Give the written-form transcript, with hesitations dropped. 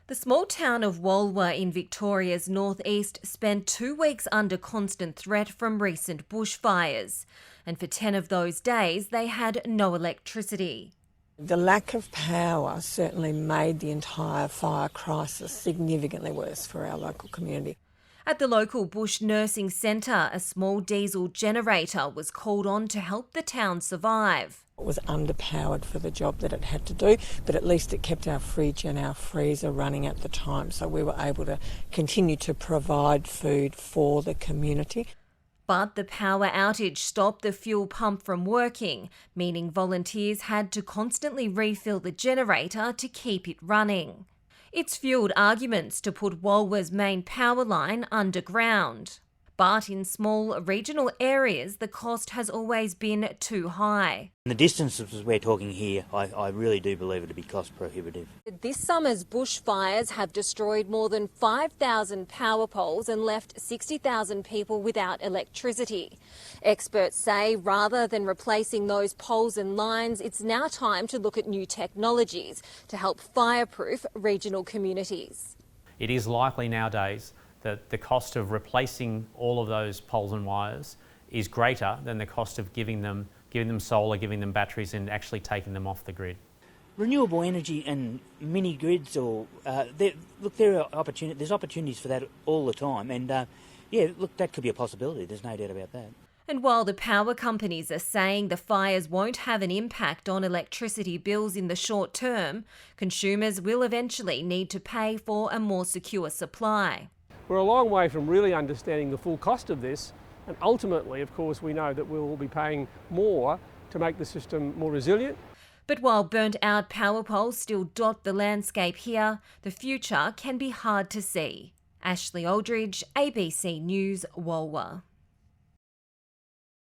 The small town of Walwa in Victoria's northeast spent 2 weeks under constant threat from recent bushfires, and for 10 of those days they had no electricity. The lack of power certainly made the entire fire crisis significantly worse for our local community. At the local Bush Nursing Centre, a small diesel generator was called on to help the town survive. It was underpowered for the job that it had to do, but at least it kept our fridge and our freezer running at the time, so we were able to continue to provide food for the community. But the power outage stopped the fuel pump from working, meaning volunteers had to constantly refill the generator to keep it running. It's fuelled arguments to put Walwa's main power line underground. But in small regional areas, the cost has always been too high. The distances we're talking here, I really do believe it to be cost prohibitive. This summer's bushfires have destroyed more than 5,000 power poles and left 60,000 people without electricity. Experts say rather than replacing those poles and lines, it's now time to look at new technologies to help fireproof regional communities. It is likely nowadays that the cost of replacing all of those poles and wires is greater than the cost of giving them solar, giving them batteries and actually taking them off the grid. Renewable energy and mini grids, there's opportunities for that all the time, and that could be a possibility. There's no doubt about that. And while the power companies are saying the fires won't have an impact on electricity bills in the short term, consumers will eventually need to pay for a more secure supply. We're a long way from really understanding the full cost of this, and ultimately, of course, we know that we will be paying more to make the system more resilient. But while burnt-out power poles still dot the landscape here, the future can be hard to see. Ashley Aldridge, ABC News, Walwa.